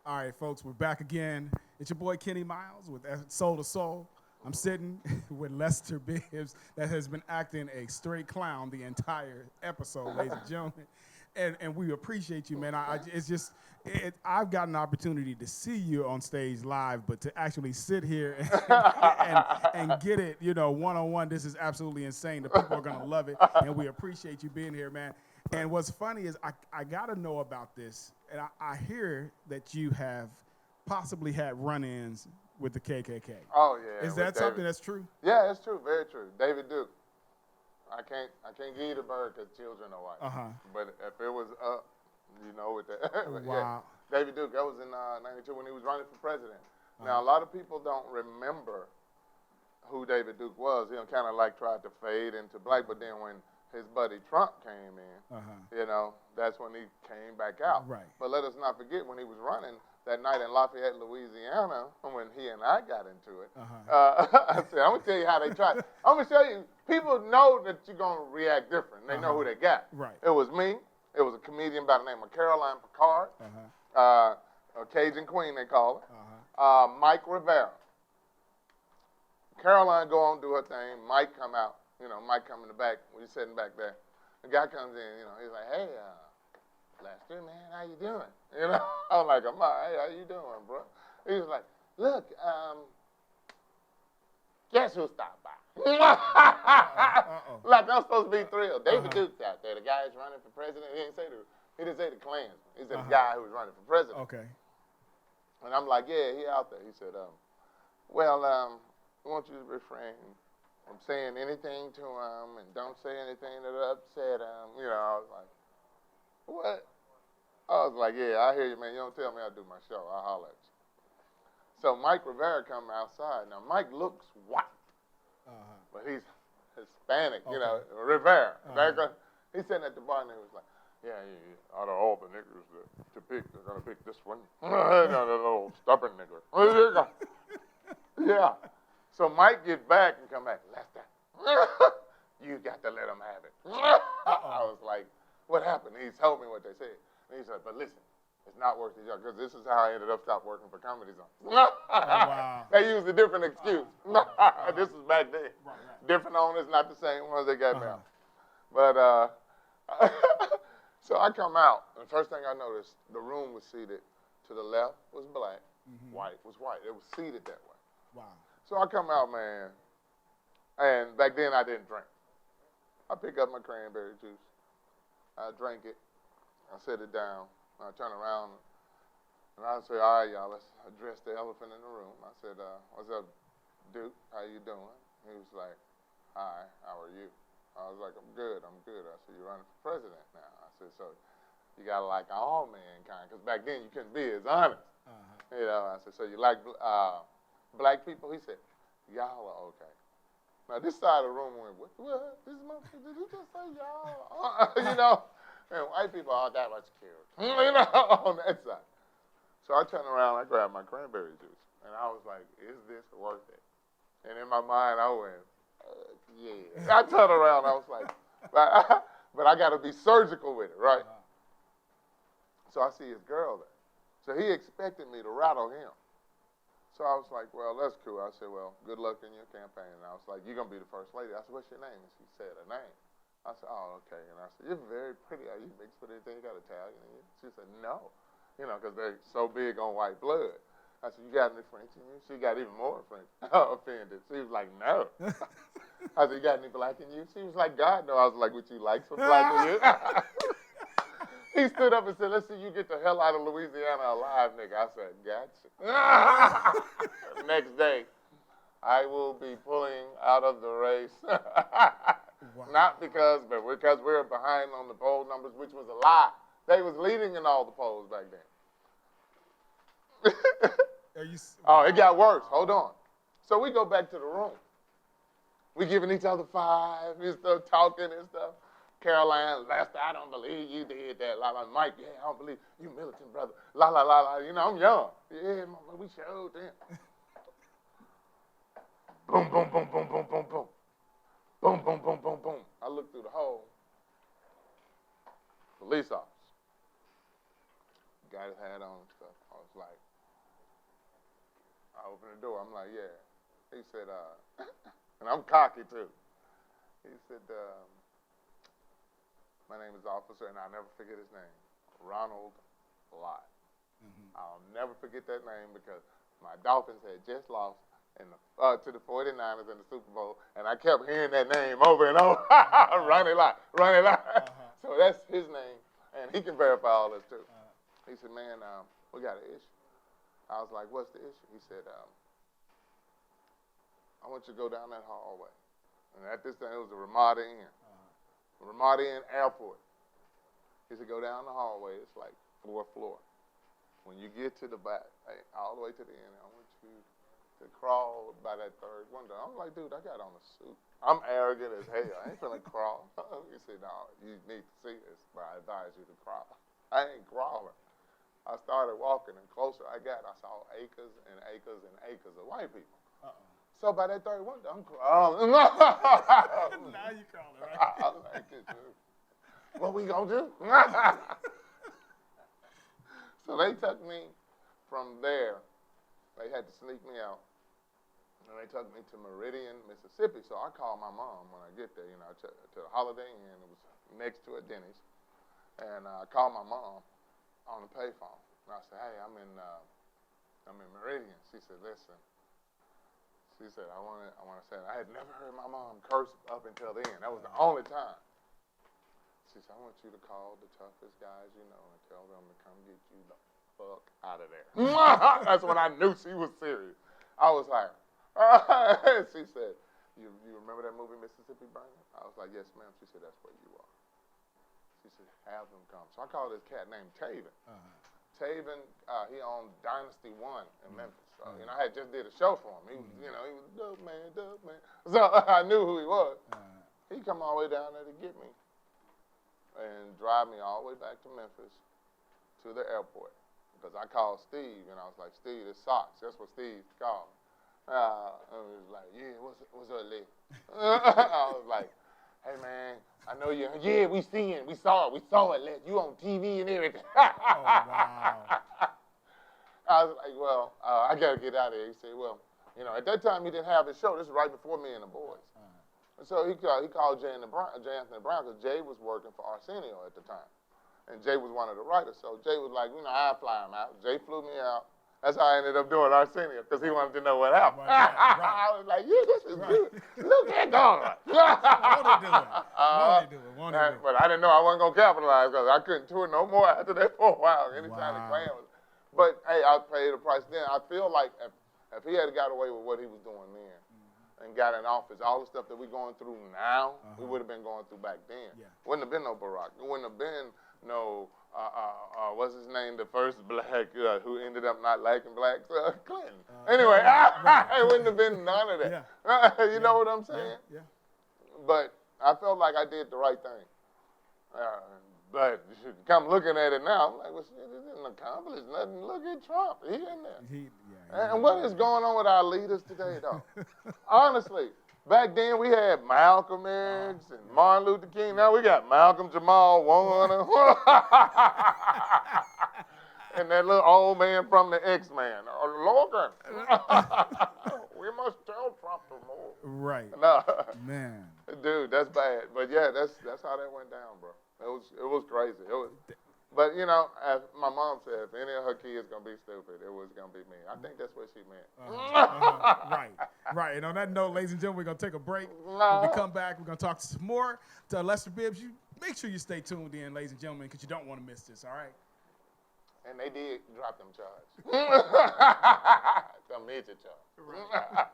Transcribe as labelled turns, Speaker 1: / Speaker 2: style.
Speaker 1: All right, folks, we're back again. It's your boy Kenny Miles with Soul to Soul. I'm sitting with Lester Bibbs that has been acting a straight clown the entire episode, ladies and gentlemen. And we appreciate you, man. It's just, I've got an opportunity to see you on stage live, but to actually sit here and get it, one-on-one, this is absolutely insane. The people are going to love it, and we appreciate you being here, man. And what's funny is I got to know about this, and I hear that you have possibly had run-ins with the KKK.
Speaker 2: Oh yeah.
Speaker 1: Is that something that's true?
Speaker 2: Yeah, it's true. Very true. David Duke. I can't give you the bird because children are white. But if it was up, with that.
Speaker 1: Wow.
Speaker 2: Yeah. David Duke. That was in '92 when he was running for president. Now a lot of people don't remember who David Duke was. He kind of like tried to fade into black, but then when his buddy Trump came in, that's when he came back out.
Speaker 1: Right.
Speaker 2: But let us not forget when he was running that night in Lafayette, Louisiana, when he and I got into it. I said, I'm going to tell you how they tried. I'm going to show you. People know that you're going to react different. They know who they got.
Speaker 1: Right.
Speaker 2: It was me. It was a comedian by the name of Caroline Picard. A Cajun Queen, they call her. Mike Rivera. Caroline go on, do her thing. Mike come out. Mike come in the back. We're sitting back there. The guy comes in, he's like, hey, Lester, man, how you doing? I'm like, I'm all right. How you doing, bro? He was like, look, guess who stopped by? Like I'm supposed to be thrilled. David Duke's out there. The guy who's running for president. He didn't say the Klansman. He said the guy who was running for president.
Speaker 1: Okay.
Speaker 2: And I'm like, yeah, he out there. He said, well, I want you to refrain from saying anything to him and don't say anything that'll upset him. I was like, what? I was like, yeah, I hear you, man. You don't tell me I do my show. I'll holler at you. So Mike Rivera come outside. Now, Mike looks white, but he's Hispanic, Rivera. He's sitting at the bar, and he was like, yeah, out of all the niggers to pick, they're going to pick this one. The little stubborn nigger. Yeah. So Mike get back and come back, Lester, you got to let him have it. I was like, what happened? He told me what they said. And he said, but listen, it's not worth it, because this is how I ended up stopping working for Comedy Zone.
Speaker 1: Wow.
Speaker 2: They used a different excuse. This was back then.
Speaker 1: Right.
Speaker 2: Different owners, not the same ones they got now. But so I come out, and the first thing I noticed, the room was seated to the left was black, white was white. It was seated that way.
Speaker 1: Wow.
Speaker 2: So I come out, man, and back then I didn't drink. I pick up my cranberry juice. I drank it. I set it down. I turn around, and I say, all right, y'all, let's address the elephant in the room. I said, what's up, Duke? How you doing? He was like, hi, how are you? I was like, I'm good. I said, you're running for president now. I said, so you got to like all mankind, because back then you couldn't be as honest. I said, so you like black people? He said, y'all are okay. Now, this side of the room went, what? This motherfucker, did he just say y'all? And white people, that was cute. On that side. So I turned around, I grabbed my cranberry juice, and I was like, is this worth it? And in my mind, I went, yeah. I turned around, I was like, but I got to be surgical with it, right? So I see his girl there. So he expected me to rattle him. So I was like, well, that's cool. I said, well, good luck in your campaign. And I was like, you're going to be the first lady. I said, what's your name? And she said her name. I said, oh, okay. And I said, you're very pretty. Are you mixed with anything? You got Italian in you? She said, no. Because they're so big on white blood. I said, you got any French in you? She got even more French offended. She was like, no. I said, you got any black in you? She was like, God, no. I was like, would you like some black in you? He stood up and said, let's see you get the hell out of Louisiana alive, nigga. I said, gotcha. Next day, I will be pulling out of the race.
Speaker 1: Wow.
Speaker 2: Not because we're behind on the poll numbers, which was a lie. They was leading in all the polls back then. Oh, it got worse. Hold on. So we go back to the room. We giving each other five and stuff, talking and stuff. Caroline, Lester, I don't believe you did that. La la. Mike, yeah, I don't believe you militant brother. La la la la. I'm young. Yeah, mama, we showed them. Boom, boom, boom, boom, boom, boom, boom. Boom, boom, boom, boom, boom. I looked through the hole. Police officer. got his hat on and stuff. I was like, I opened the door. I'm like, yeah. He said, and I'm cocky too. He said, my name is Officer, and I'll never forget his name, Ronald Lott. Mm-hmm. I'll never forget that name because my Dolphins had just lost to the 49ers in the Super Bowl, and I kept hearing that name over and over. Ronnie Lott, Ronnie Lott. So that's his name, and he can verify all this too. He said, man, we got an issue. I was like, what's the issue? He said, I want you to go down that hallway. And at this time, it was the Ramada Inn. Ramada Inn Airport. He said, go down the hallway. It's like 4th floor. When you get to the back, all the way to the end, I want you to crawl by that 3rd window. I'm like, dude, I got on a suit. I'm arrogant as hell. I ain't finna crawl. He said, no, you need to see this, but I advise you to crawl. I ain't crawling. I started walking, and closer I got, I saw acres and acres and acres of white people. So by that 3rd window, I'm crawling.
Speaker 1: Now you crawling, right?
Speaker 2: I like it, dude. What we gonna do? So they took me from there. They had to sneak me out. And they took me to Meridian, Mississippi. So I called my mom when I get there, to the Holiday Inn. It was next to a Denny's. And I called my mom on the payphone. And I said, hey, I'm in Meridian. She said, listen. She said, I want to say, I had never heard my mom curse up until then. That was the only time. She said, I want you to call the toughest guys you know and tell them to come get you the fuck out of there. That's when I knew she was serious. I was like, she said, you remember that movie Mississippi Burning? I was like, yes, ma'am. She said, that's where you are. She said, have them come. So I called this cat named Taven. Taven, he owned Dynasty One in Memphis. So, I had just did a show for him. He was, he was dope man. So I knew who he was. He come all the way down there to get me and drive me all the way back to Memphis to the airport. Because I called Steve, and I was like, Steve, it's Socks. That's what Steve called me. And he was like, yeah, what's up, Lee? I was like, hey, man, I know you. Yeah, we saw it, Les. You on TV and everything.
Speaker 1: Oh, wow.
Speaker 2: I was like, well, I got to get out of here. He said, well, at that time he didn't have his show. This was right before Me and the Boys. And so he called Jay Anthony Brown because Jay was working for Arsenio at the time. And Jay was one of the writers. So Jay was like, I'll fly him out. Jay flew me out. That's how I ended up doing Arsenio because he wanted to know what happened. Right. I was like, yeah, this is good. Look at God.
Speaker 1: Won't he do it?
Speaker 2: But I didn't know I wasn't going to capitalize because I couldn't tour no more after that for a while. Anytime the plan was. But, hey, I paid the price then. I feel like if he had got away with what he was doing then and got in office, all the stuff that we're going through now, we would have been going through back then. Yeah. Wouldn't have been no Barack. There wouldn't have been no, what's his name, the first black who ended up not liking blacks? Clinton. Anyway, it wouldn't have been none of that. Yeah. You know what I'm saying?
Speaker 1: Yeah.
Speaker 2: But I felt like I did the right thing. But come looking at it now, I'm like, well, shit, it didn't accomplish nothing. Look at Trump. He in there. And what is going on with our leaders today, though? Honestly, back then we had Malcolm X and Martin Luther King. Now we got Malcolm Jamal Warner. And that little old man from the X-Men, Logan. We must tell Trump to move.
Speaker 1: Right.
Speaker 2: No.
Speaker 1: Man.
Speaker 2: Dude, that's bad. But yeah, that's how that went down, bro. It was crazy. But as my mom said, if any of her kids gonna be stupid, it was gonna be me. I think that's what she meant.
Speaker 1: Right. And on that note, ladies and gentlemen, we're gonna take a break. When we come back, we're gonna talk some more to Lester Bibbs. You make sure you stay tuned in, ladies and gentlemen, because you don't want to miss this. All right.
Speaker 2: And they did drop them charges. Some major charges.
Speaker 1: Right.